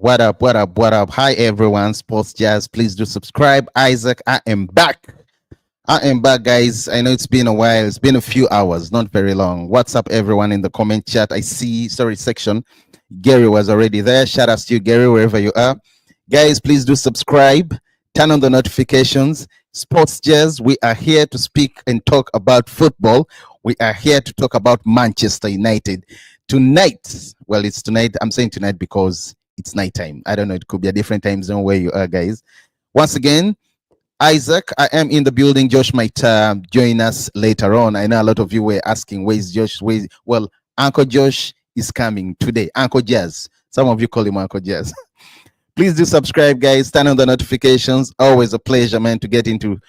What up? What up? What up? Hi, everyone. Sports Jazz. Please do subscribe. Isaac, I am back. I am back, guys. I know it's been a while. It's been a few hours, not very long. What's up, everyone in the comment chat? I see, sorry, section. Gary was already there. Shout out to you, Gary, wherever you are. Guys, please do subscribe. Turn on the notifications. Sports Jazz, we are here to speak and talk about football. We are here to talk about Manchester United. Tonight, well, it's tonight. I'm saying tonight because it's nighttime. I don't know. It could be a different time zone where you are, guys. Once again, Isaac, I am in the building. Josh might join us later on. I know a lot of you were asking, where's Josh? Well, Uncle Josh is coming today. Uncle Jazz. Some of you call him Uncle Jazz. Please do subscribe, guys. Turn on the notifications. Always a pleasure, man, to get into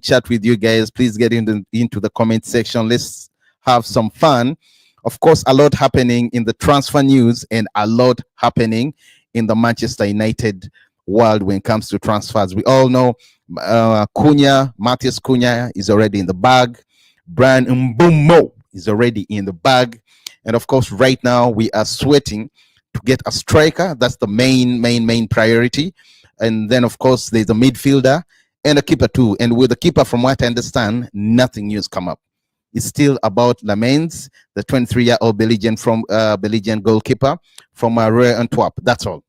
chat with you guys. Please get into the comment section. Let's have some fun. Of course, a lot happening in the transfer news and a lot happening in the Manchester United world when it comes to transfers. We all know Matthias Cunha is already in the bag. Brian Mbeumo is already in the bag. And of course, right now we are sweating to get a striker. That's the main priority. And then, of course, there's a midfielder and a keeper too. And with the keeper, from what I understand, nothing new's come up. It's still about Lamens, the 23-year-old Belgian goalkeeper from Royal Antwerp. That's all.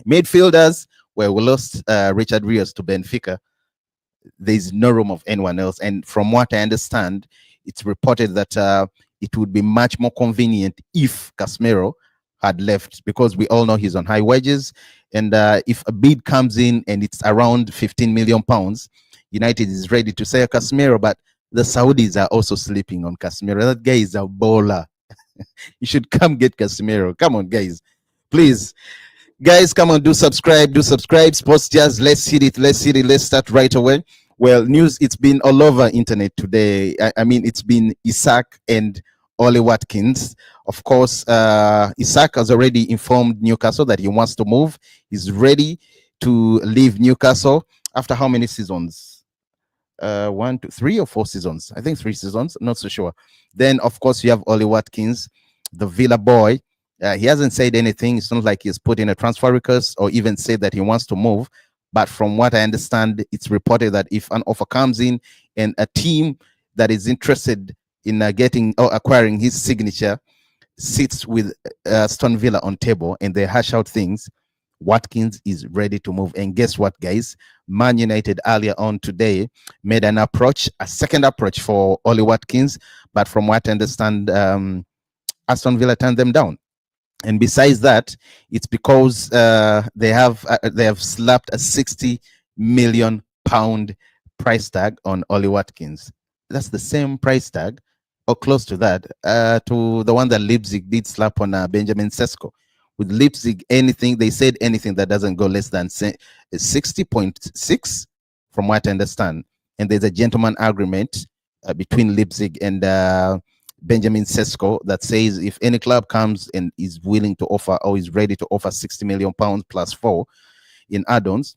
Midfielders, well, we lost Richard Rios to Benfica. There's no room of anyone else. And from what I understand, it's reported that it would be much more convenient if Casemiro had left, because we all know he's on high wages. And if a bid comes in and it's around 15 million pounds, United is ready to sell Casemiro, but the Saudis are also sleeping on Casemiro. That guy is a baller. You should come get Casemiro. Come on, guys. Please. Guys, come on, do subscribe. Sports Jazz, let's hit it. Let's start right away. Well, news, it's been all over internet today. I mean, it's been Isak and Ollie Watkins. Of course, Isak has already informed Newcastle that he wants to move. He's ready to leave Newcastle after how many seasons? 1, 2, 3 or 4 seasons. I think 3 seasons. Not so sure. Then, of course, you have Ollie Watkins, the Villa boy. He hasn't said anything. It's not like he's put in a transfer request or even said that he wants to move. But from what I understand, it's reported that if an offer comes in and a team that is interested in getting or acquiring his signature sits with Aston Villa on table and they hash out things, Watkins is ready to move. And guess what, guys? Man United earlier on today made a second approach for Ollie Watkins, but from what I understand, Aston Villa turned them down. And besides that, it's because they have slapped a 60 million pound price tag on Ollie Watkins. That's the same price tag, or close to that, to the one that Leipzig did slap on Benjamin Sesko. With Leipzig, they said anything that doesn't go less than 60.6, from what I understand. And there's a gentleman agreement between Leipzig and Benjamin Sesko that says if any club comes and is willing to offer or is ready to offer 60 million pounds plus 4 in add-ons,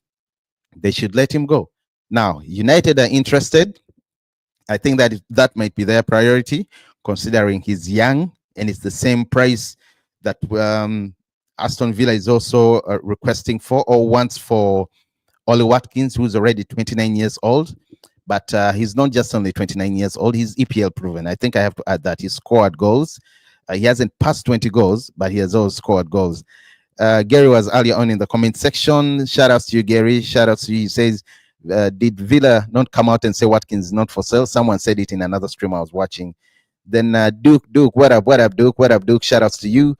they should let him go. Now, United are interested. I think that might be their priority, considering he's young and it's the same price that Aston Villa is also requesting for or wants for Ollie Watkins, who's already 29 years old. But he's not just only 29 years old, he's EPL proven. I think I have to add that. He scored goals. He hasn't passed 20 goals, but he has also scored goals. Gary was earlier on in the comment section. Shout out to you, Gary. Shout out to you. He says, did Villa not come out and say Watkins is not for sale? Someone said it in another stream I was watching. Then Duke, what up, Duke? Shout outs to you.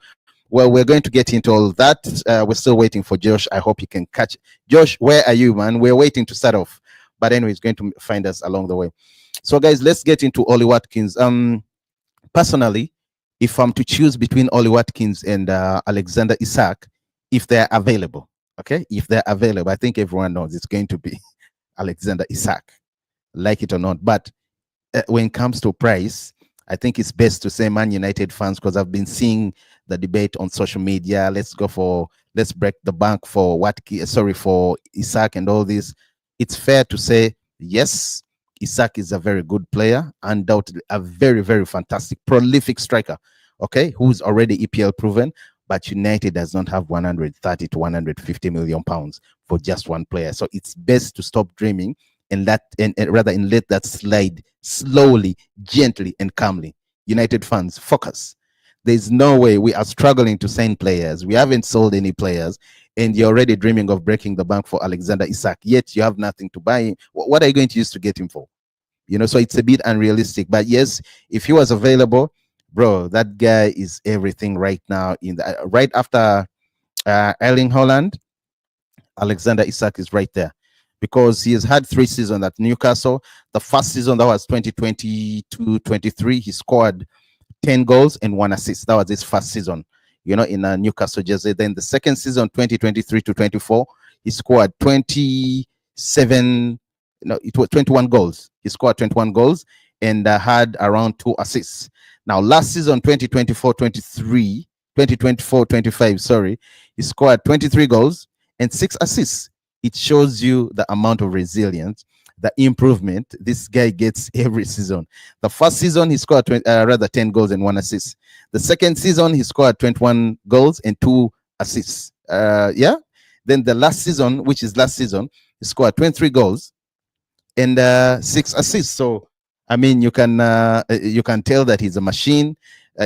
Well, we're going to get into all that. We're still waiting for Josh. I hope you can catch. Josh, where are you, man? We're waiting to start off. But anyway, he's going to find us along the way. So, guys, let's get into Ollie Watkins. Personally, if I'm to choose between Ollie Watkins and Alexander Isak, if they're available, okay? If they're available, I think everyone knows it's going to be Alexander Isak, like it or not. But when it comes to price, I think it's best to say Man United fans, because I've been seeing the debate on social media. Let's break the bank for for Isak and all this. It's fair to say, yes, Isak is a very good player, undoubtedly a very, very fantastic, prolific striker, okay, who's already EPL proven. but United does not have 130 to 150 million pounds for just one player. So it's best to stop dreaming and let that slide slowly, gently, and calmly. United fans, focus. There's no way. We are struggling to sign players. We haven't sold any players, and you're already dreaming of breaking the bank for Alexander Isak. Yet you have nothing to buy him. What are you going to use to get him for? So it's a bit unrealistic. But yes, if he was available, bro, that guy is everything right now. Right after Erling Haaland, Alexander Isak is right there, because he has had 3 seasons at Newcastle. The first season, that was 2022-23, he scored 10 goals and 1 assist. That was his first season, in a Newcastle jersey. Then the second season, 2023 to 24, he scored 27, it was 21 goals. He scored 21 goals and had around 2 assists. Now, last season, 2024-25, sorry, he scored 23 goals and 6 assists. It shows you the amount of resilience, the improvement this guy gets every season. The first season, he scored 10 goals and 1 assist. The second season, he scored 21 goals and 2 assists. Yeah. Then the last season, which is last season, he scored 23 goals and 6 assists. So, I mean, you can tell that he's a machine.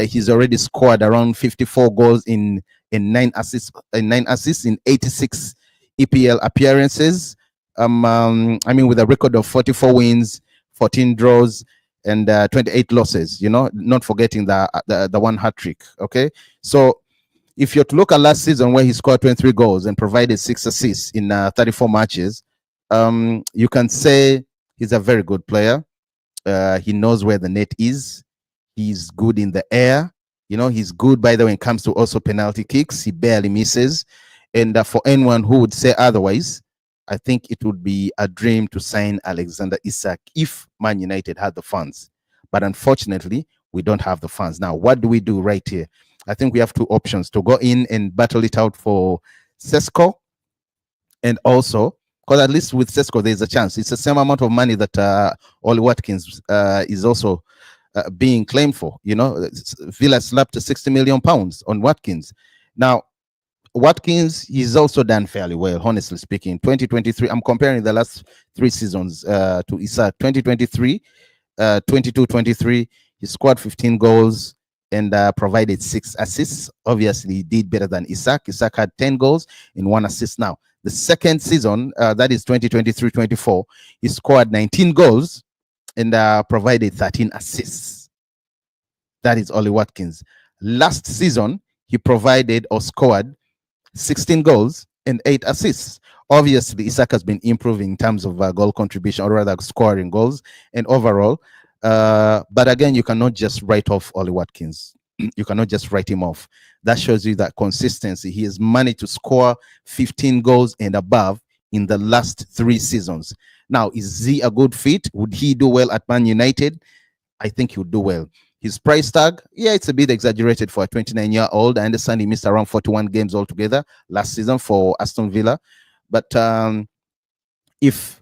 He's already scored around 54 goals in 9 assists in 86 EPL appearances. I mean, with a record of 44 wins, 14 draws, and 28 losses. Not forgetting the one hat trick. Okay, so if you're to look at last season, where he scored 23 goals and provided 6 assists in 34 matches, you can say he's a very good player. He knows where the net is. He's good in the air. He's good, by the way, when it comes to also penalty kicks. He barely misses. And for anyone who would say otherwise, I think it would be a dream to sign Alexander Isak if Man United had the funds. But unfortunately, we don't have the funds. Now, what do we do right here? I think we have 2 options: to go in and battle it out for Sesko, and also, because at least with Sesko, there's a chance. It's the same amount of money that Ollie Watkins is also being claimed for. Villa slapped 60 million pounds on Watkins. Now, Watkins, he's also done fairly well, honestly speaking. 2023, I'm comparing the last 3 seasons to Isak. 2023, 22-23, he scored 15 goals and provided 6 assists. Obviously, he did better than Isak. Isak had 10 goals and 1 assist. Now, the second season, that is 2023-24, he scored 19 goals and provided 13 assists. That is Ollie Watkins. Last season, he provided or scored 16 goals and 8 assists. Obviously, Isak has been improving in terms of goal contribution, or rather scoring goals and overall. But again, you cannot just write off Ollie Watkins. You cannot just write him off. That shows you that consistency. He has managed to score 15 goals and above in the last 3 seasons. Now, is he a good fit? Would he do well at Man United? I think he would do well. His price tag, yeah, it's a bit exaggerated for a 29-year-old. I understand he missed around 41 games altogether last season for Aston Villa. But if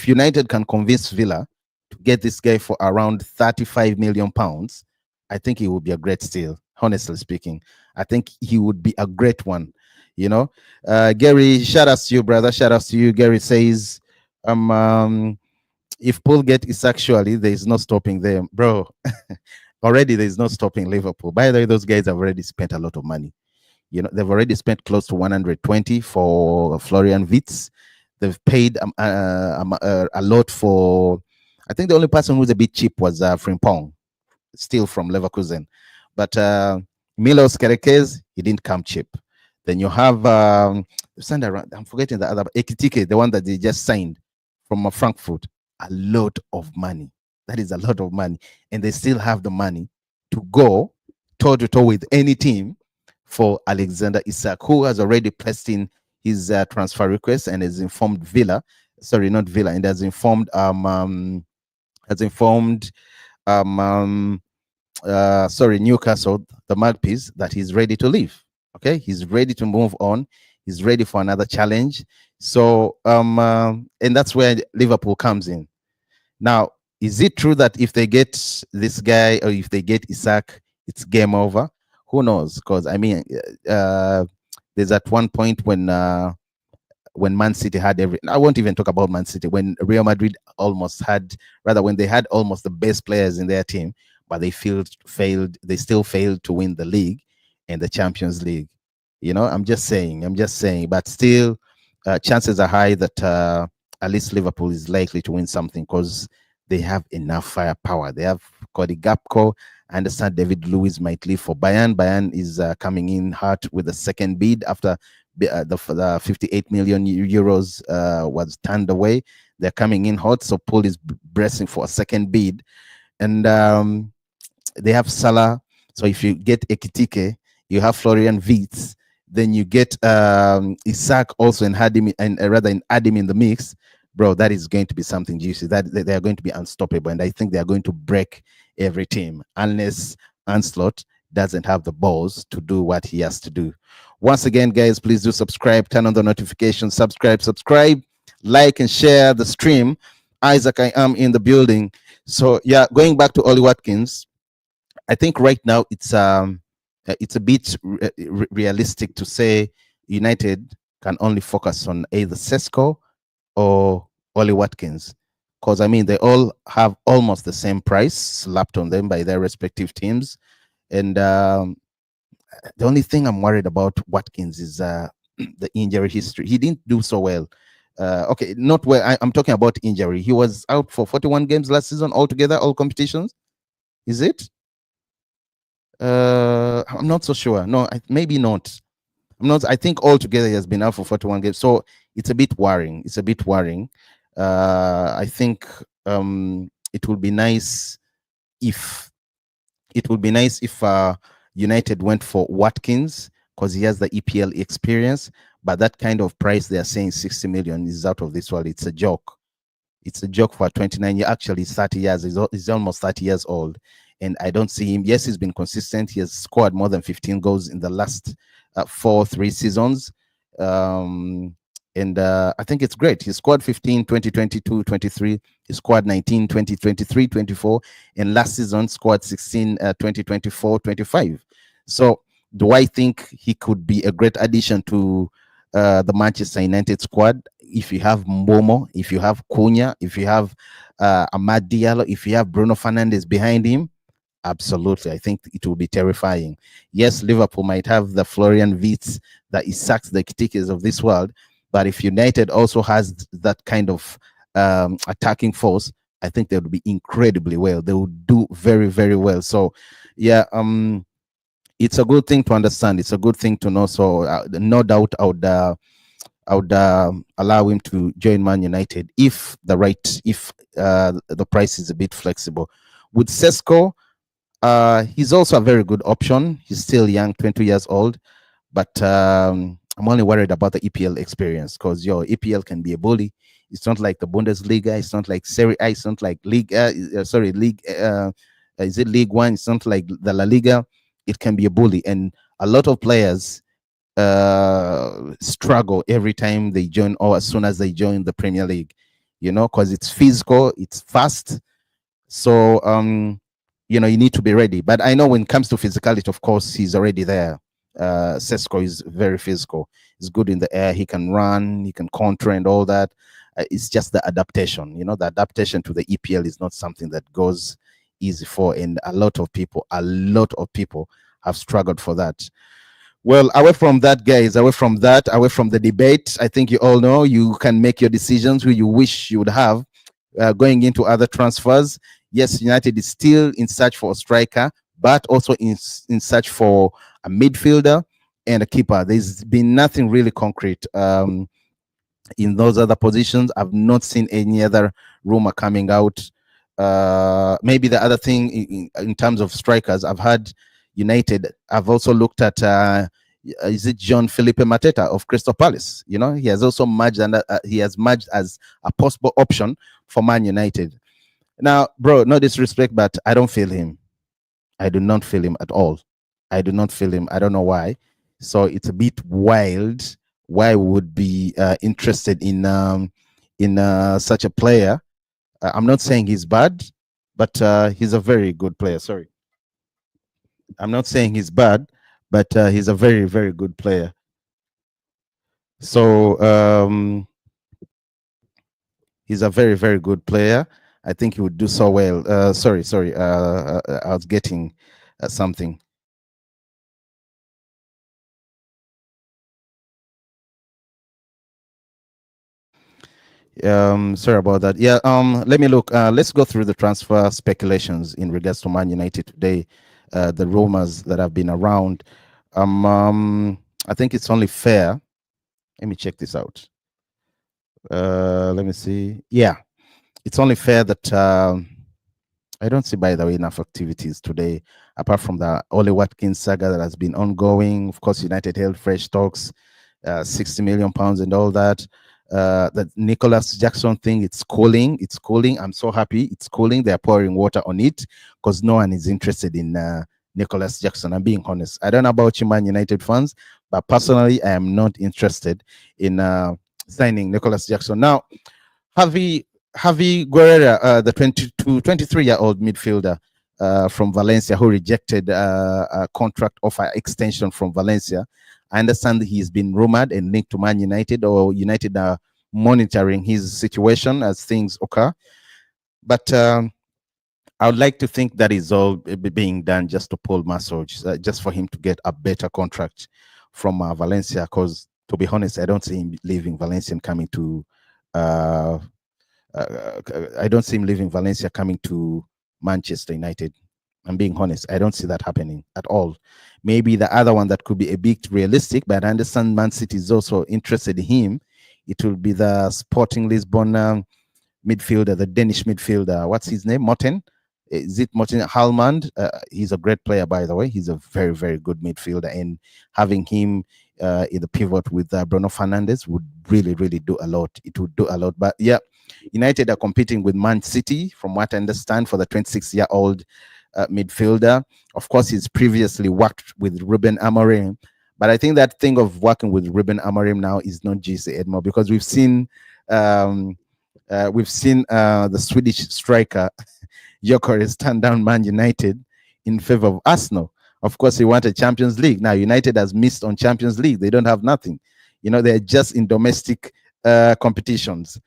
United can convince Villa to get this guy for around 35 million pounds, I think he would be a great steal, honestly speaking. I think he would be a great one. Gary, shout out to you, brother. Shout out to you. Gary says, if Paul get Isak, surely there is no stopping them, bro. Already there is no stopping Liverpool. By the way, those guys have already spent a lot of money. They've already spent close to 120 for Florian Wirtz. They've paid a lot for, I think the only person who's a bit cheap was Frimpong, still from Leverkusen. But Milos Kerekes, he didn't come cheap. Then you have, I'm forgetting the other, Ekitike, the one that they just signed from Frankfurt. A lot of money. That is a lot of money. And they still have the money to go toe-to-toe with any team for Alexander Isak, who has already placed in his transfer request and has informed Villa, sorry, not Villa, and has informed Newcastle, the Magpies, that he's ready to leave. Okay, he's ready to move on. He's ready for another challenge. So, and that's where Liverpool comes in. Now, is it true that if they get this guy or if they get Isak, it's game over? Who knows? Because I mean, there's at one point when Man City had every. I won't even talk about Man City. When Real Madrid almost had, rather, when they had almost the best players in their team, but they failed. They still failed to win the league and the Champions League. You know, I'm just saying. I'm just saying. But still, chances are high that at least Liverpool is likely to win something because they have enough firepower. They have Cody Gakpo. I understand David Luiz might leave for Bayern. Bayern is coming in hard with the second bid after the 58 million euros was turned away. They're coming in hot, so Paul is bracing for a second bid, and they have Salah. So if you get Ekitike, you have Florian Wirtz, then you get Isak also and had him and rather add him in the mix, bro. That is going to be something juicy. That they are going to be unstoppable, and I think they are going to break every team unless Anslot doesn't have the balls to do what he has to do. Once again, guys, please do subscribe, turn on the notifications, subscribe, like and share the stream. Isaac, I am in the building. So yeah, going back to Ollie Watkins, I think right now it's a bit realistic to say United can only focus on either Sesko or Ollie Watkins, because I mean they all have almost the same price slapped on them by their respective teams, and the only thing I'm worried about Watkins is the injury history. He didn't do so well. Okay, not well. I'm talking about injury. He was out for 41 games last season altogether, all competitions. Is it? I'm not so sure. No, maybe not. I'm not. I think altogether he has been out for 41 games. So it's a bit worrying. It's a bit worrying. I think it would be nice if United went for Watkins because he has the EPL experience. But that kind of price they are saying 60 million is out of this world. It's a joke. It's a joke for 29 years. Actually, 30 years. He's almost 30 years old. And I don't see him. Yes, he's been consistent. He has scored more than 15 goals in the last 3 seasons. And I think it's great. He scored 15, 2022, 23. He scored 19, 2023, 24. And last season scored 16, 2024, 25. So do I think he could be a great addition to the Manchester United squad? If you have Momo, if you have Cunha, if you have Amad Diallo, if you have Bruno Fernandes behind him, absolutely. I think it will be terrifying. Yes, Liverpool might have the Florian Wirtz, the Isaks, the Kitikis of this world, but if United also has that kind of attacking force, I think they would be incredibly well. They would do very, very well. So, yeah, it's a good thing to understand. It's a good thing to know. So, no doubt, I would allow him to join Man United if the price is a bit flexible. With Sesko, he's also a very good option. He's still young, 20 years old, but I'm only worried about the EPL experience because your EPL can be a bully. It's not like the Bundesliga. It's not like Serie A. It's not like League. League. Is it League One? It's not like the La Liga. It can be a bully, and a lot of players struggle every time they join or as soon as they join the Premier League, you know, because it's physical, it's fast. So you know, you need to be ready. But I know when it comes to physicality, of course, he's already there. Sesko is very physical. He's good in the air. He can run, he can counter and all that. It's just the adaptation. You know, the adaptation to the EPL is not something that goes easy for, and a lot of people have struggled for that. Well, away from that, guys, away from the debate, I think you all know you can make your decisions who you wish you would have going into other transfers. Yes, United is still in search for a striker, but also in search for a midfielder and a keeper. There's been nothing really concrete in those other positions. I've not seen any other rumor coming out. Maybe the other thing in terms of strikers, I've had United. I've also looked at is it John Felipe Mateta of Crystal Palace? You know, he has also merged and he has merged as a possible option for Man United. Now, bro, no disrespect, but I don't feel him. I do not feel him at all. I do not feel him. I don't know why. So it's a bit wild why we would be interested in such a player. I'm not saying he's bad, but he's a very good player. Sorry. I'm not saying he's bad, but he's a very, very good player. So he's a very, very good player. I think he would do so well. Sorry. I was getting something. Sorry about that. Yeah. Let me look. Let's go through the transfer speculations in regards to Man United today. The rumors that have been around. I think it's only fair. Let me check this out. Let me see. Yeah, it's only fair that I don't see, by the way, enough activities today, apart from the Ollie Watkins saga that has been ongoing. Of course, United held fresh talks, 60 million pounds and all that. The Nicholas Jackson thing, it's cooling. It's cooling. I'm so happy. It's cooling. They're pouring water on it because no one is interested in Nicholas Jackson. I'm being honest. I don't know about you, Man United fans, but personally, I am not interested in signing Nicholas Jackson. Now, Javi Guerrera, the 23-year-old midfielder from Valencia who rejected a contract offer extension from Valencia. I understand he's been rumored and linked to Man United, or United are monitoring his situation as things occur. But I would like to think that is all being done just to pull Masoch, just for him to get a better contract from Valencia. Because to be honest, I don't see him leaving Valencia and coming to I don't see him leaving Valencia coming to Manchester United. I'm being honest. I don't see that happening at all. Maybe the other one that could be a bit realistic, but I understand Man City is also interested in him. It will be the Sporting Lisbon midfielder, the Danish midfielder. What's his name? Morten? Is it Morten Halmand? He's a great player, by the way. He's a very, very good midfielder. And having him in the pivot with Bruno Fernandes would really, really do a lot. It would do a lot. But yeah, United are competing with Man City, from what I understand, for the 26-year-old midfielder. Of course, he's previously worked with Ruben Amorim. But I think that thing of working with Ruben Amorim now is not GC anymore, because we've seen the Swedish striker Gyökeres turned down Man United in favor of Arsenal. Of course, he wanted Champions League. Now United has missed on Champions League. They don't have nothing. They're just in domestic competitions.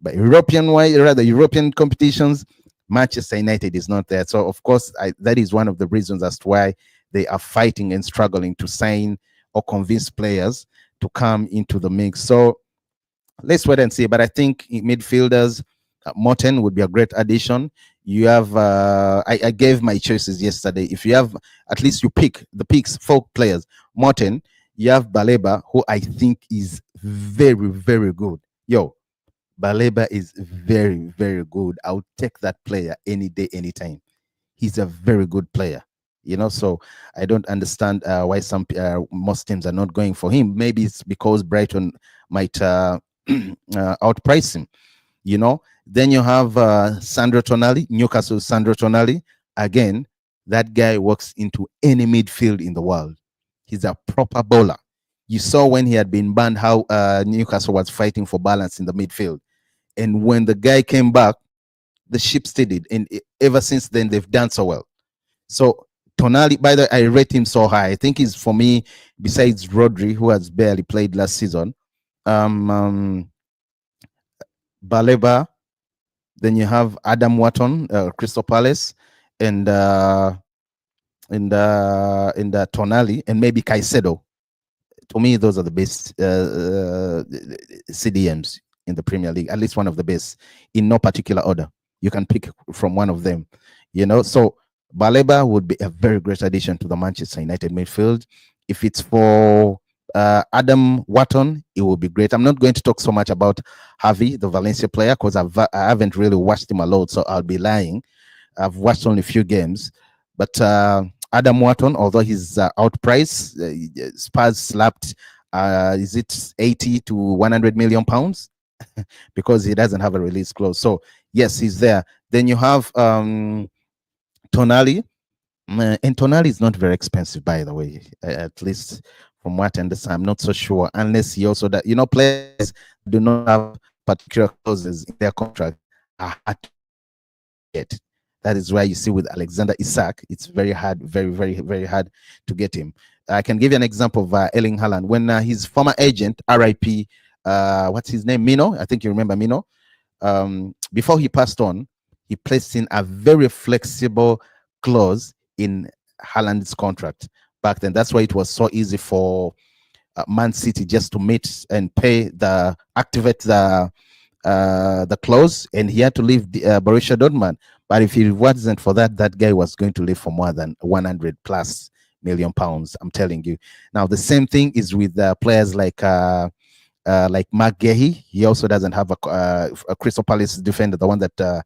But European competitions, Manchester United is not there. So of course, that is one of the reasons as to why they are fighting and struggling to sign or convince players to come into the mix. So let's wait and see. But I think midfielders, Morten would be a great addition. You have, I gave my choices yesterday. If you have, at least you pick the picks, 4 players. Morten, you have Baleba, who I think is very, very good. Baleba is very, very good. I'll take that player any day, anytime. He's a very good player. So I don't understand why most teams are not going for him. Maybe it's because Brighton might outprice him. Then you have Sandro Tonali, Newcastle Sandro Tonali. Again, that guy walks into any midfield in the world. He's a proper bowler. You saw when he had been banned how Newcastle was fighting for balance in the midfield. And when the guy came back, the ship steadied. And ever since then, they've done so well. So Tonali, by the way, I rate him so high. I think he's, for me, besides Rodri, who has barely played last season, Baleba, then you have Adam Wharton, Crystal Palace, and Tonali, and maybe Caicedo. To me, those are the best CDMs in the Premier League, at least one of the best, in no particular order. You can pick from one of them, So Baleba would be a very great addition to the Manchester United midfield. If it's for Adam Wharton, it will be great. I'm not going to talk so much about Javi, the Valencia player, because I haven't really watched him a lot, so I'll be lying. I've watched only a few games. But Adam Wharton, although he's outpriced, Spurs slapped, is it 80 to 100 million pounds? Because he doesn't have a release clause. So, yes, he's there. Then you have Tonali. And Tonali is not very expensive, by the way, at least from what I understand. I'm not so sure, unless he also that players do not have particular clauses in their contract are hard to get. That is why you see with Alexander Isak, it's very hard, very, very, very hard to get him. I can give you an example of Erling Haaland. When his former agent, RIP, what's his name? Mino. I think you remember Mino. Before he passed on, he placed in a very flexible clause in Haaland's contract back then. That's why it was so easy for Man City just to meet and pay activate the clause, and he had to leave Borussia Dortmund. But if it wasn't for that, that guy was going to live for more than 100 plus million pounds. I'm telling you. Now the same thing is with players like Mark Gehi. He also doesn't have a Crystal Palace defender, the one that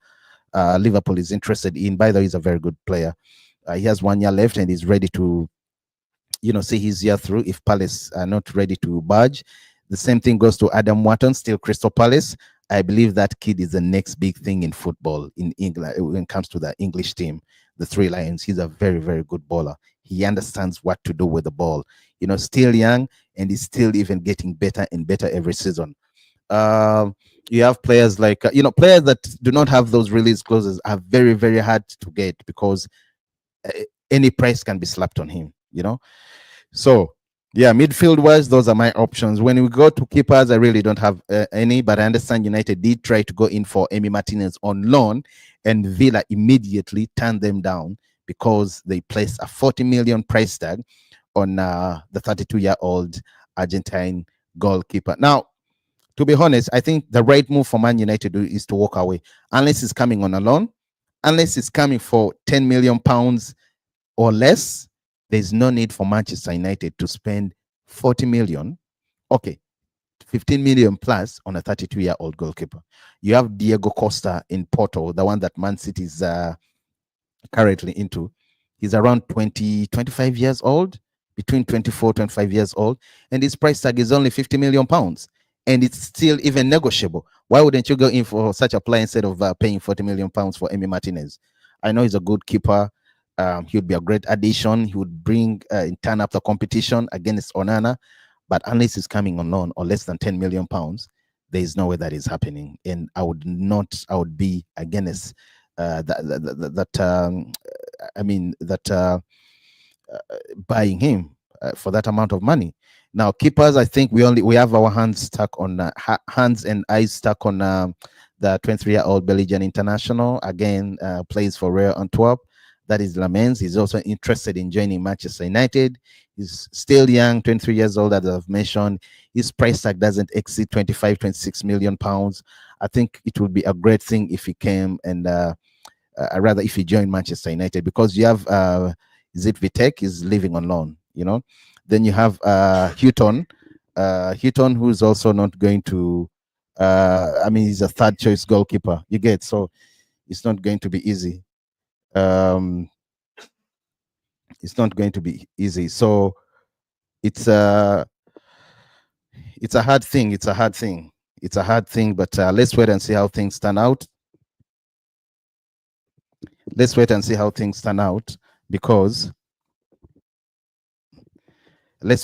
Liverpool is interested in. By the way, he's a very good player. He has 1 year left and he's ready to, see his year through if Palace are not ready to budge. The same thing goes to Adam Wharton, still Crystal Palace. I believe that kid is the next big thing in football in England when it comes to the English team, the Three Lions. He's a very, very good bowler. He understands what to do with the ball. Still young, and he's still even getting better and better every season. You have players like, players that do not have those release clauses are very, very hard to get because any price can be slapped on him, So, yeah, midfield wise, those are my options. When we go to keepers, I really don't have any, but I understand United did try to go in for Emi Martinez on loan, and Villa immediately turned them down because they placed a 40 million price tag on the 32-year-old Argentine goalkeeper. Now, to be honest, I think the right move for Man United is to walk away, unless it's coming on a loan, unless it's coming for 10 million pounds or less. There's no need for Manchester United to spend 40 million, 15 million plus on a 32-year-old goalkeeper. You have Diego Costa in Porto, the one that Man City is currently into. He's around 25 years old, between 24, 25 years old, and his price tag is only 50 million pounds, and it's still even negotiable. Why wouldn't you go in for such a player instead of paying 40 million pounds for Emi Martinez? I know he's a good keeper. He would be a great addition. He would bring and turn up the competition against Onana, but unless he's coming on loan or less than 10 million pounds, there is no way that is happening. And I would be against buying him for that amount of money. Now, keepers, I think we have our hands stuck on hands and eyes stuck on the 23-year-old Belgian international. Again, plays for Real Antwerp. That is Lamens. He's also interested in joining Manchester United. He's still young, 23 years old, as I've mentioned. His price tag doesn't exceed 25, 26 million pounds. I think it would be a great thing if he came and rather if he joined Manchester United, because you have Vitek is living on loan, Then you have Houghton, who's also not going to, he's a third choice goalkeeper, you get, so it's not going to be easy. It's not going to be easy. So it's a hard thing. It's a hard thing. But let's wait and see how things turn out. Because and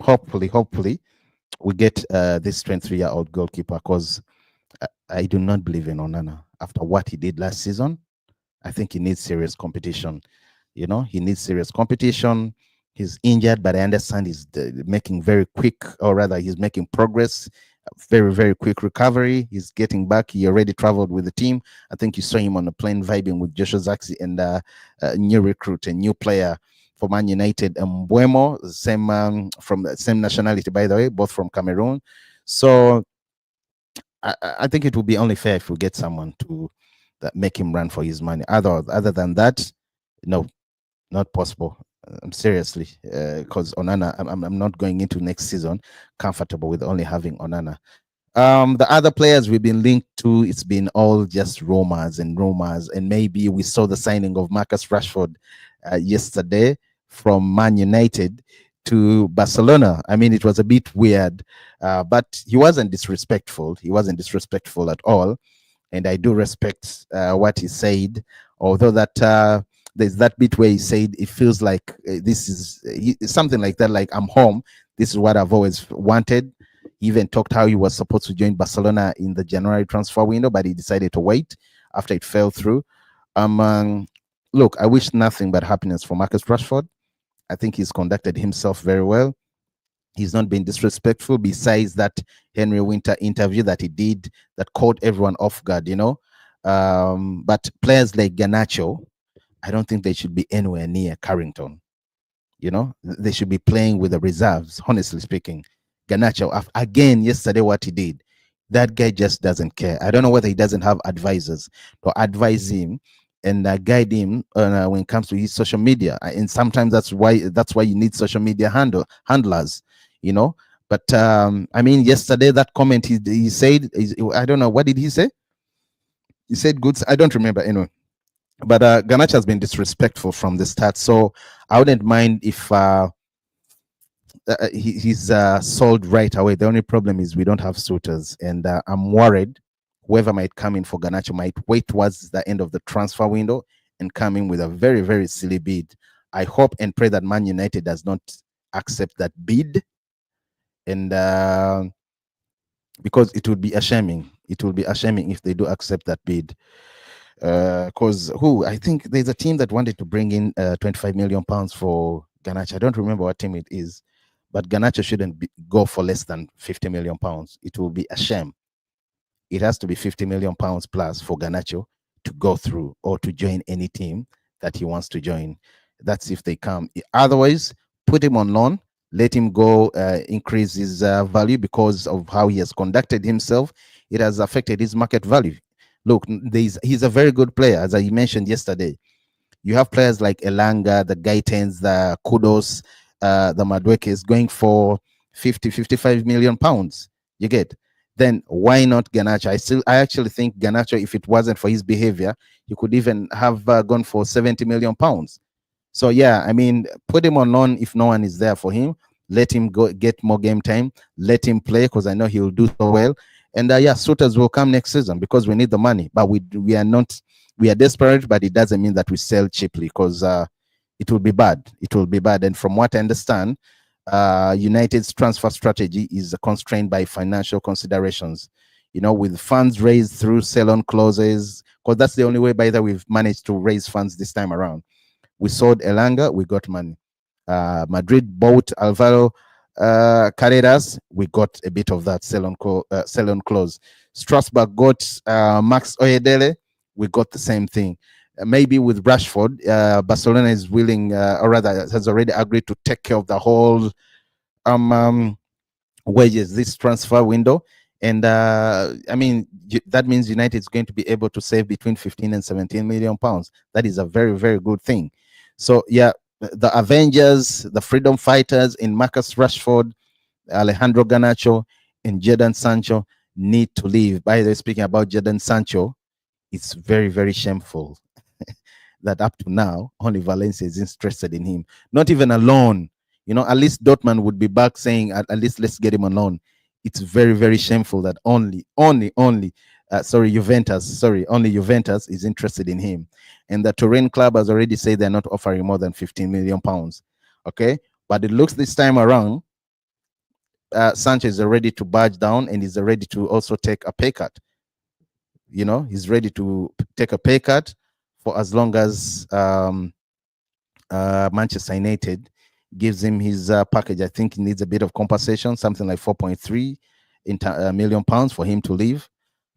hopefully we get this 23-year-old goalkeeper, because I do not believe in Onana after what he did last season. I think he needs serious competition. He needs serious competition. He's injured, but I understand he's making very quick, or rather he's making progress, very, very quick recovery. He's getting back. He already traveled with the team. I think you saw him on the plane vibing with Joshua Zirkzee and a new recruit, a new player for Man United, Mbuemo, from the same nationality, by the way, both from Cameroon. So I think it would be only fair if we get someone to make him run for his money. Other than that, no, not possible. Seriously, because Onana, I'm not going into next season comfortable with only having Onana. The other players we've been linked to, it's been all just rumors, and maybe we saw the signing of Marcus Rashford yesterday from Man United to Barcelona. It was a bit weird, but he wasn't disrespectful. At all, and I do respect what he said, although that there's that bit where he said it feels like this is something like that, like I'm home, this is what I've always wanted. He even talked how he was supposed to join Barcelona in the January transfer window, but he decided to wait after it fell through. Look, I wish nothing but happiness for Marcus Rashford. I think he's conducted himself very well. He's not been disrespectful, besides that Henry Winter interview that he did that caught everyone off guard, But players like Garnacho, I don't think they should be anywhere near Carrington. They should be playing with the reserves, honestly speaking. Garnacho, again, yesterday, what he did, that guy just doesn't care. I don't know whether he doesn't have advisors to advise him and guide him when it comes to his social media. And sometimes that's why you need social media handlers, you know. But I mean, yesterday that comment he said, I don't know, what did he say? He said good. I don't remember anyway. But Garnacho has been disrespectful from the start, so I wouldn't mind if he's sold right away. The only problem is we don't have suitors, and I'm worried whoever might come in for Garnacho might wait towards the end of the transfer window and come in with a very, very silly bid. I hope and pray that Man United does not accept that bid, and because it would be ashaming. It will be ashaming if they do accept that bid. Because I think there's a team that wanted to bring in 25 million pounds for Garnacho. I don't remember what team it is, but Garnacho shouldn't go for less than 50 million pounds. It will be a shame. It has to be 50 million pounds plus for Garnacho to go through or to join any team that he wants to join. That's if they come. Otherwise, put him on loan, let him go, increase his value because of how he has conducted himself. It has affected his market value. Look, he's a very good player, as I mentioned yesterday. You have players like Elanga, the Gaitens, the Kudos, the Madwekes going for 50, 55 million pounds. You get? Then why not Garnacho? I actually think Garnacho, if it wasn't for his behavior, he could even have gone for 70 million pounds. So yeah, I mean, put him on loan if no one is there for him. Let him go get more game time. Let him play because I know he'll do so well. And yeah, suitors will come next season because we need the money. But we are not. We are desperate, but it doesn't mean that we sell cheaply because it will be bad. It will be bad. And from what I understand, United's transfer strategy is constrained by financial considerations. With funds raised through sell-on clauses, because that's the only way by that we've managed to raise funds this time around. We sold Elanga, we got money. Madrid bought Alvaro Carreras, we got a bit of that sell-on clause. Strasbourg got Max Oyedele, we got the same thing. Maybe with Rashford, Barcelona is willing, or rather has already agreed to take care of the whole wages this transfer window. And I mean, that means United is going to be able to save between 15 and 17 million pounds. That is a very, very good thing. So yeah, the Avengers, the freedom fighters in Marcus Rashford, Alejandro Garnacho, and Jadon Sancho need to leave. By the way, speaking about Jadon Sancho, it's very, very shameful that up to now, only Valencia is interested in him. Not even a loan. At least Dortmund would be back saying, at least let's get him on loan. It's very, very shameful that only Juventus is interested in him. And the Turin club has already said they're not offering more than 15 million pounds. Okay. But it looks this time around, Sanchez is ready to budge down and is ready to also take a pay cut. He's ready to take a pay cut for as long as Manchester United gives him his package. I think he needs a bit of compensation, something like 4.3 million pounds for him to leave.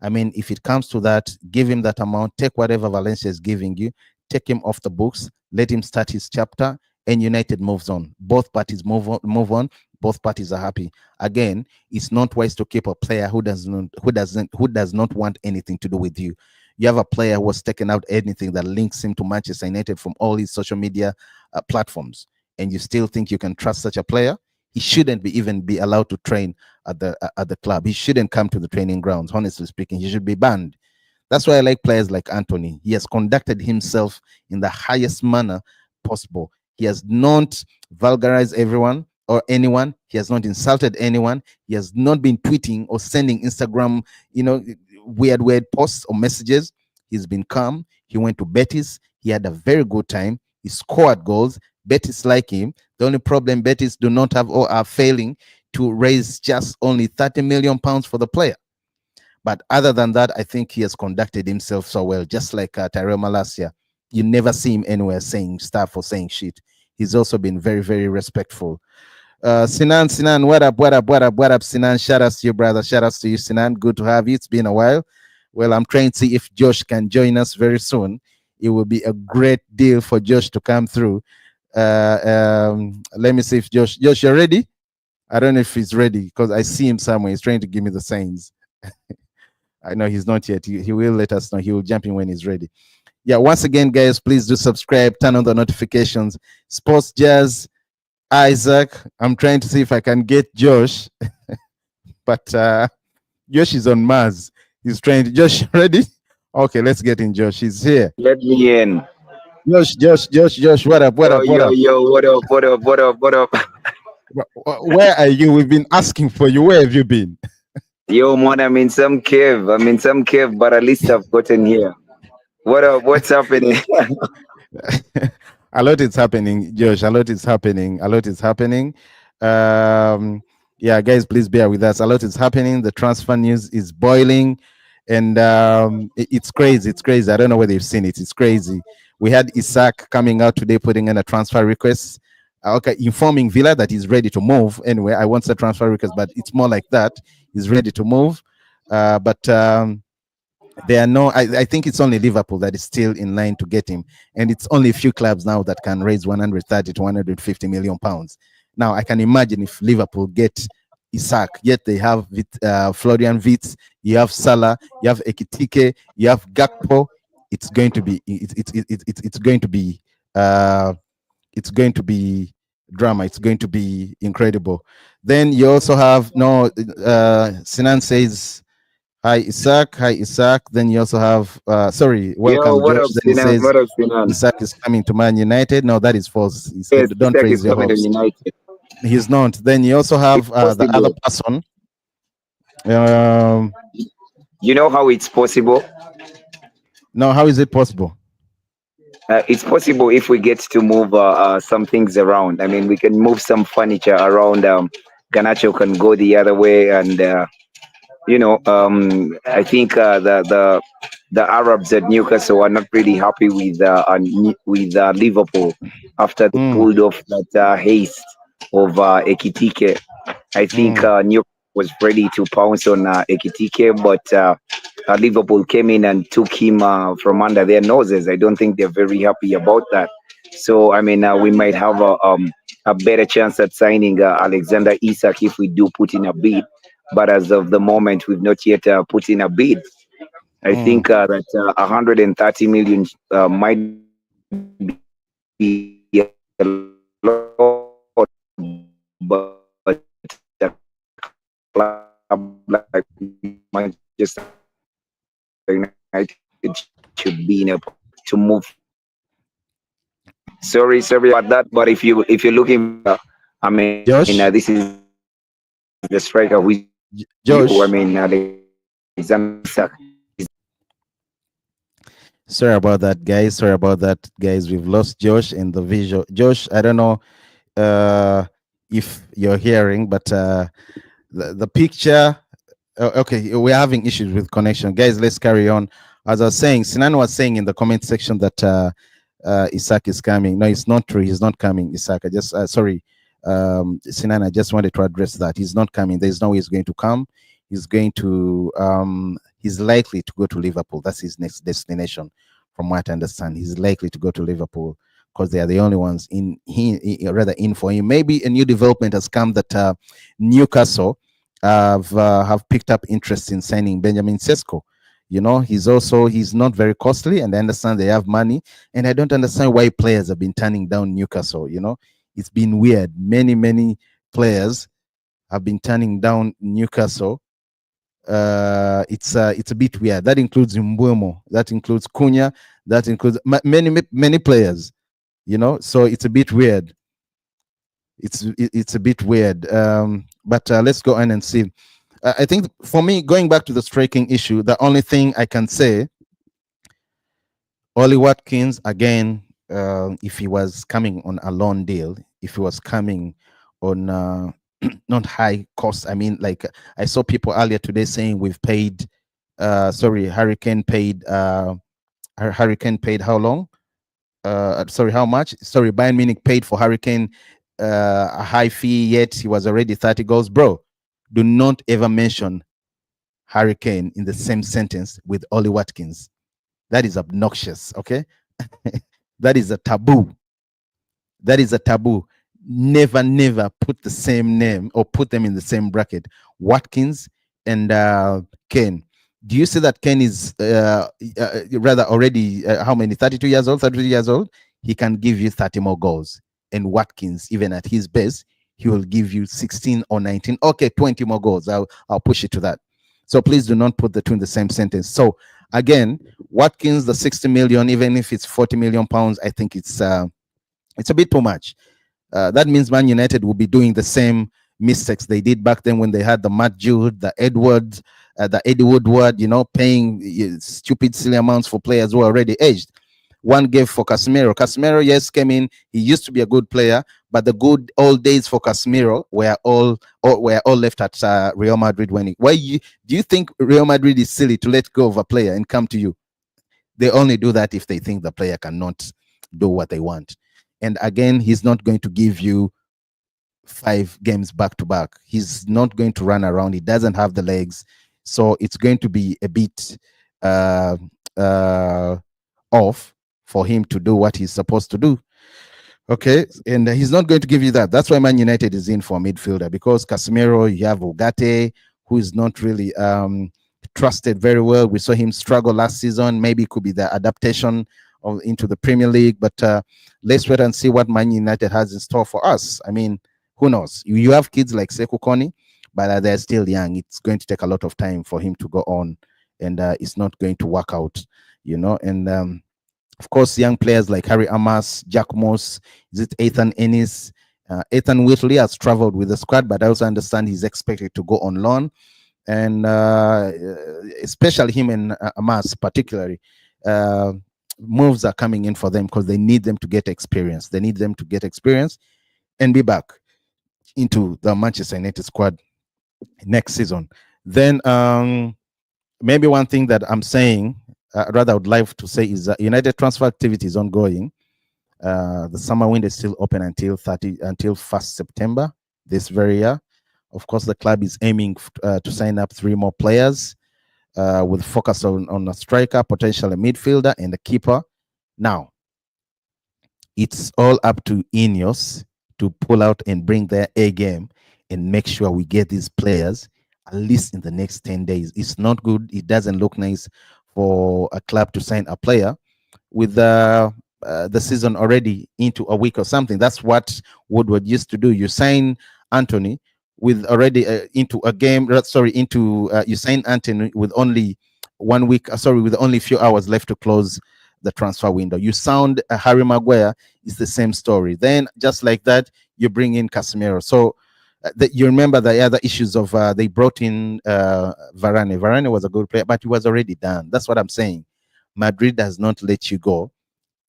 I mean, if it comes to that, give him that amount, take whatever Valencia is giving you, take him off the books, let him start his chapter, and United moves on. Both parties move on. Both parties are happy. Again, it's not wise to keep a player who does not want anything to do with you. You have a player who has taken out anything that links him to Manchester United from all his social media platforms, and you still think you can trust such a player? He shouldn't even be allowed to train at the club. He shouldn't come to the training grounds. Honestly speaking, he should be banned. That's why I like players like Anthony. He has conducted himself in the highest manner possible. He has not vulgarized everyone or anyone. He has not insulted anyone. He has not been tweeting or sending Instagram, weird posts or messages. He's been calm. He went to Betis. He had a very good time. He scored goals. Betis like him. The only problem Betis do not have or are failing to raise just only 30 million pounds for the player. But other than that, I think he has conducted himself so well, just like Tyrell Malacia. You never see him anywhere saying stuff or saying shit. He's also been very, very respectful. Sinan, what up, what up, Sinan? Shout out to you, brother. Shout out to you, Sinan. Good to have you. It's been a while. Well, I'm trying to see if Josh can join us very soon. It will be a great deal for Josh to come through. Let me see if Josh, you're ready? I don't know if he's ready because I see him somewhere. He's trying to give me the signs. I know he's not yet. He will let us know. He will jump in when he's ready. Yeah, once again, guys, please do subscribe, turn on the notifications. Sports Jazz, Isaac. I'm trying to see if I can get Josh, but Josh is on Mars. He's trying to. Josh, ready? Okay, let's get in. Josh, he's here. Let me in. Josh, what up, Yo, what yo, up? yo, what up, what up, what up, what up? Where are you? We've been asking for you. Where have you been? Yo, man, I'm in some cave. I'm in some cave, but at least I've gotten here. What up? What's happening? A lot is happening, Josh. A lot is happening. A lot is happening. Yeah, guys, please bear with us. A lot is happening. The transfer news is boiling, and it's crazy. It's crazy. I don't know whether you've seen it. It's crazy. We had Isak coming out today, putting in a transfer request. Okay, informing Villa that he's ready to move. Anyway, I want the transfer request, but it's more like that. He's ready to move, but there are no. I think it's only Liverpool that is still in line to get him, and it's only a few clubs now that can raise 130 to 150 million pounds. Now I can imagine if Liverpool get Isak, yet they have Florian Wirtz, you have Salah, you have Ekitike, you have Gakpo. It's going to be it's going to be it's going to be drama. It's going to be incredible. Then you also have no. Sinan says hi Isak, hi Isak. Then you also have sorry, Yo, welcome what Josh. up, Then he Sinan? says What up, Sinan? Isak is coming to Man United. No, that is false. Yes, Don't Isak raise is your coming to hopes. United. He's not. Then you also It's have the other possible. person. Um, You know how it's possible? no, how is it possible? It's possible if we get to move some things around. I mean, we can move some furniture around. Ganacho can go the other way, and I think the Arabs at Newcastle are not really happy with Liverpool after they Mm, pulled off that haste of Ekitike. I think mm, Newcastle was ready to pounce on Ekitike, but Liverpool came in and took him from under their noses. I don't think they're very happy about that. So I mean, we might have a better chance at signing Alexander Isak if we do put in a bid. But as of the moment, we've not yet put in a bid. I mm. think that 130 million might be a lot, but a club like Manchester United should be in a position to move. Sorry about that. But if you're looking for, I mean, this Josh, is the striker who is you. I Josh. mean, Alexander Isak. Sorry about that, guys. Sorry about that, guys. We've lost Josh in the visual. Josh, I don't know if you're hearing, but the picture. Okay, we're having issues with connection, guys. Let's carry on. As I was saying, Sinan was saying in the comment section that Isak is coming. No, it's not true. He's not coming. Isak, I just sorry, Sinan. I just wanted to address that. He's not coming. There's no way he's going to come. He's going to. He's likely to go to Liverpool. That's his next destination, from what I understand. He's likely to go to Liverpool because they are the only ones rather in for him. Maybe a new development has come that Newcastle have picked up interest in signing Benjamin Sesko. You know, he's not very costly, and I understand they have money, and I don't understand why players have been turning down Newcastle. You know, it's been weird. Many players have been turning down Newcastle. It's a bit weird. That includes Mbuemo, that includes Cunha, that includes many players. You know, so it's a bit weird. It's a bit weird. But let's go on and see. I think for me, going back to the striking issue, the only thing I can say, Ollie Watkins again, if he was coming on a loan deal, if he was coming on not high cost. I mean, like I saw people earlier today saying we've paid. Sorry, Hurricane paid. Hurricane paid how long? sorry, how much? Sorry, Bayern Munich paid for Hurricane a high fee, yet he was already 30 goals. Bro, do not ever mention Hurricane in the same sentence with Ollie Watkins. That is obnoxious, okay? That is a taboo. That is a taboo. Never, never put the same name or put them in the same bracket. Watkins and Kane. Do you see that Kane is rather already how many? 32 years old, 33 years old? He can give you 30 more goals. And Watkins, even at his best, he will give you 16 or 19. Okay, 20 more goals. I'll push it to that. So please do not put the two in the same sentence. So again, Watkins, the 60 million, even if it's 40 million pounds, I think it's a bit too much. That means Man United will be doing the same mistakes they did back then when they had the Matt Jude, the Edwards, the Eddie Woodward, paying stupid, silly amounts for players who are already aged. One gave for Casemiro. Casemiro, yes, came in. He used to be a good player, but the good old days for Casemiro were all left at Real Madrid. Do you think Real Madrid is silly to let go of a player and come to you? They only do that if they think the player cannot do what they want. And again, he's not going to give you 5 games back to back. He's not going to run around. He doesn't have the legs. So it's going to be a bit off for him to do what he's supposed to do. Okay, and he's not going to give you that. That's why Man United is in for a midfielder, because Casemiro, you have Ugarte, who is not really trusted very well. We saw him struggle last season. Maybe it could be the adaptation into the Premier League, but let's wait and see what Man United has in store for us. I mean, who knows? You have kids like Sekou Koni, but they're still young. It's going to take a lot of time for him to go on, and it's not going to work out, and of course, young players like Harry Amas, Jack Moss, is it Ethan Ennis? Ethan Whitley has traveled with the squad, but I also understand he's expected to go on loan. And especially him and Amas particularly, moves are coming in for them because they need them to get experience. They need them to get experience and be back into the Manchester United squad next season. Then maybe one thing that I'm saying, rather I would like to say, is that United transfer activity is ongoing. The summer window is still open until 1st September this very year. Of course, the club is aiming to sign up 3 more players with focus on a striker, potentially a midfielder, and a keeper. Now, it's all up to Ineos to pull out and bring their A game and make sure we get these players at least in the next 10 days. It's not good. It doesn't look nice for a club to sign a player with the season already into a week or something. That's what Woodward used to do. You sign Anthony with already into a game. You sign Anthony with only 1 week. With only a few hours left to close the transfer window. You sound Harry Maguire. It's the same story. Then just like that, you bring in Casemiro. So you remember the other issues of they brought in Varane. Varane was a good player, but he was already done. That's what I'm saying. Madrid does not let you go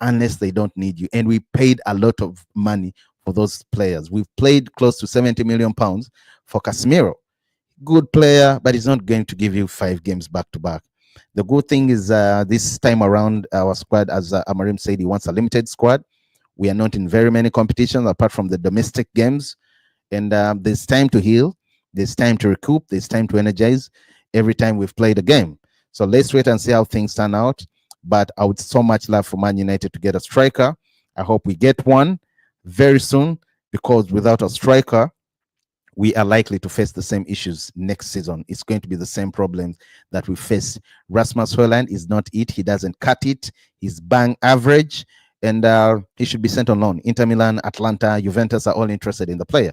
unless they don't need you. And we paid a lot of money for those players. We've played close to 70 million pounds for Casemiro. Good player, but he's not going to give you 5 games back to back. The good thing is this time around, our squad, as Amarim said, he wants a limited squad. We are not in very many competitions apart from the domestic games. And there's time to heal. There's time to recoup. There's time to energize every time we've played a game. So let's wait and see how things turn out. But I would so much love for Man United to get a striker. I hope we get one very soon, because without a striker, we are likely to face the same issues next season. It's going to be the same problems that we face. Rasmus Højlund is not it. He doesn't cut it. He's bang average, and he should be sent on loan. Inter Milan, Atlanta, Juventus are all interested in the player.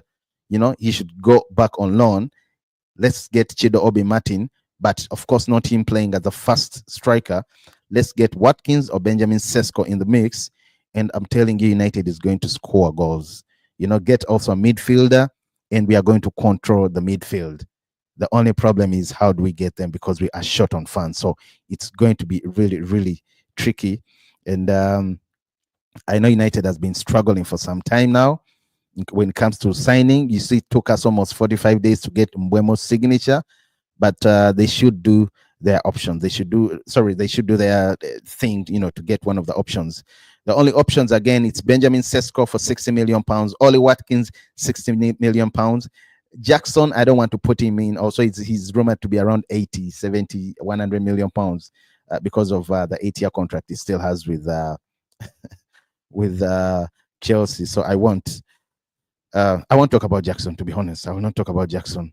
He should go back on loan. Let's get Chido Obi Martin, but of course not him playing as the first striker. Let's get Watkins or Benjamin Sesko in the mix, and I'm telling you, United is going to score goals. Get also a midfielder, and we are going to control the midfield. The only problem is, how do we get them? Because we are short on funds. So it's going to be really, really tricky. And I know United has been struggling for some time now when it comes to signing. You see, it took us almost 45 days to get Mbuemo's signature, but they should do their options. They should do their thing, to get one of the options The only options again, it's Benjamin Sesko for 60 million pounds, Ollie Watkins 60 million pounds. Jackson, I don't want to put him in. Also, he's rumored to be around 80, 70, 100 million pounds because of the 8-year contract he still has with Chelsea. So I won't talk about Jackson, to be honest. I will not talk about Jackson.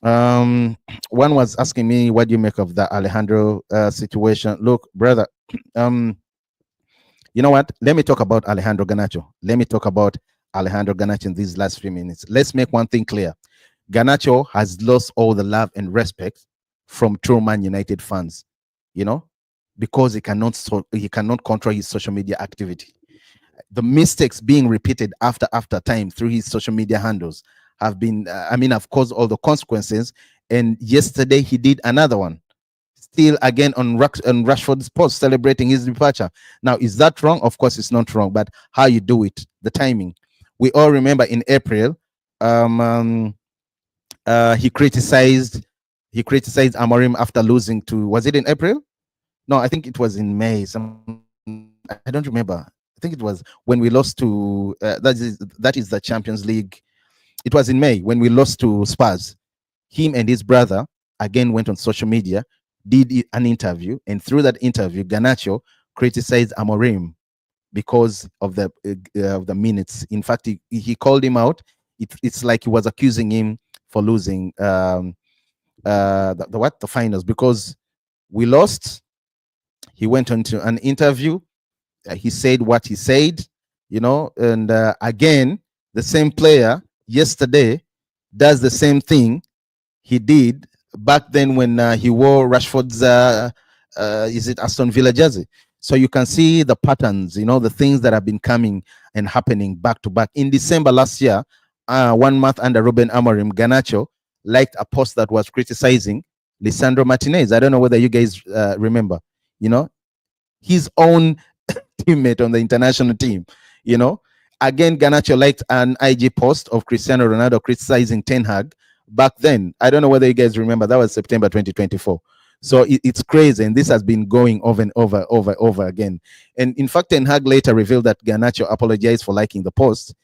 One was asking me, what do you make of the Alejandro situation? Look, brother, you know what? Let me talk about Alejandro Garnacho. Let me talk about Alejandro Garnacho in these last few minutes. Let's make one thing clear. Garnacho has lost all the love and respect from true Man United fans, you know, because he cannot control his social media activity. The mistakes being repeated after time through his social media handles have been, have caused all the consequences. And yesterday he did another one, still again on Rashford's post, celebrating his departure. Now, is that wrong? Of course, it's not wrong, but how you do it, the timing. We all remember in April, he criticized Amorim after losing to, was it in April? No, I think it was in May. I don't remember. I think it was when we lost to that is the Champions League. It was in May when we lost to Spurs. Him and his brother again went on social media, did an interview, and through that interview, Garnacho criticized Amorim because of the minutes. In fact, he called him out. It's like he was accusing him for losing the finals because we lost. He went on to an interview. He said what he said, and again, the same player yesterday does the same thing he did back then when he wore Rashford's is it Aston Villa jersey. So you can see the patterns, the things that have been coming and happening back to back. In December last year, 1 month under Ruben Amorim, Garnacho liked a post that was criticizing Lisandro Martinez. I don't know whether you guys remember, his own teammate on the international team, Again, Garnacho liked an IG post of Cristiano Ronaldo criticizing Ten Hag back then. I don't know whether you guys remember. That was September 2024. So it's crazy, and this has been going over and over again. And in fact, Ten Hag later revealed that Garnacho apologized for liking the post.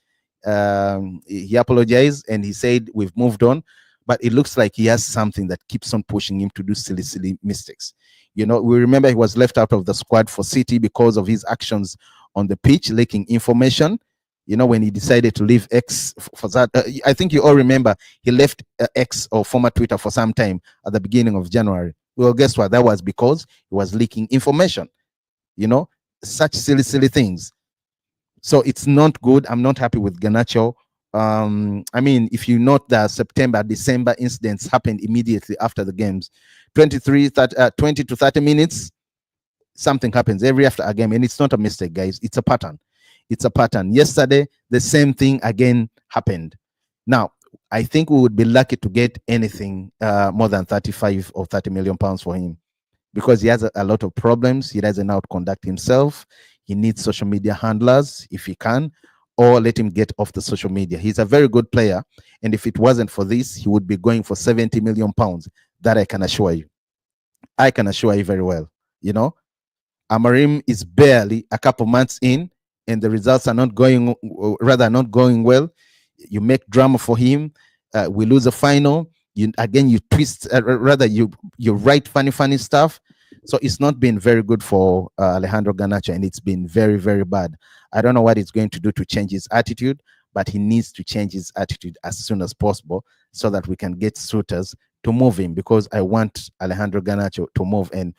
He apologized and he said, we've moved on. But it looks like he has something that keeps on pushing him to do silly mistakes. We remember he was left out of the squad for City because of his actions on the pitch, leaking information. When he decided to leave X for that, I think you all remember he left X or former Twitter for some time at the beginning of January. Well, guess what? That was because he was leaking information, such silly things. So it's not good. I'm not happy with Garnacho. If you note the September, December incidents happened immediately after the games. 20 to 30 minutes, something happens every after a game, and it's not a mistake, guys. It's a pattern. Yesterday, the same thing again happened. Now, I think we would be lucky to get anything more than 35 or 30 million pounds for him because he has a lot of problems. He doesn't know how to conduct himself. He needs social media handlers if he can, or let him get off the social media. He's a very good player, and if it wasn't for this, he would be going for 70 million pounds. That I can assure you. I can assure you very well. Amorim is barely a couple months in, and the results are not going well. You make drama for him. We lose a final. You twist. You write funny stuff. So it's not been very good for Alejandro Garnacho, and it's been very, very bad. I don't know what he's going to do to change his attitude, but he needs to change his attitude as soon as possible so that we can get suitors to move him, because I want Alejandro Garnacho to move, and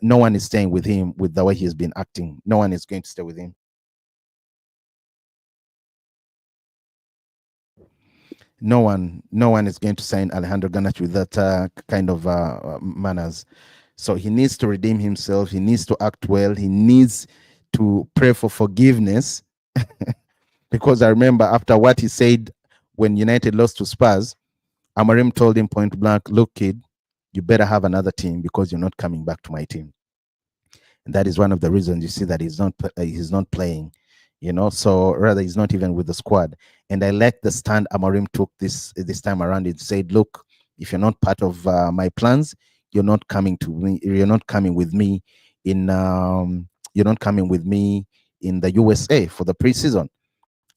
no one is staying with him with the way he's been acting. No one is going to stay with him. No one is going to sign Alejandro Garnacho with that kind of manners. So he needs to redeem himself. He needs to act well. He needs to pray for forgiveness. Because I remember after what he said when United lost to Spurs, Amorim told him point blank, look, kid, you better have another team because you're not coming back to my team. And that is one of the reasons you see that he's not playing, so rather he's not even with the squad. And I like the stand Amorim took this time around. It said, look, if you're not part of my plans, you're not coming with me in in the USA for the preseason.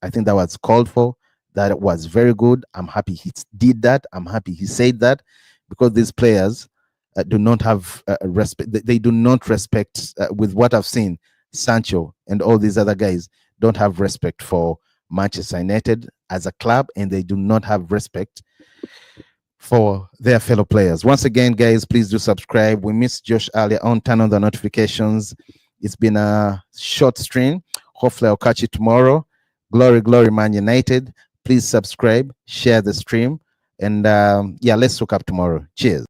I think that was called for. That was very good. I'm happy he did that. I'm happy he said that, because these players do not have respect. They do not respect, with what I've seen, Sancho and all these other guys don't have respect for Manchester United as a club, and they do not have respect for their fellow players. Once again, guys, please do subscribe. We missed Josh earlier on. Turn on the notifications. It's been a short stream. Hopefully, I'll catch you tomorrow. Glory, glory, Man United. Please subscribe, share the stream, and yeah, let's hook up tomorrow. Cheers.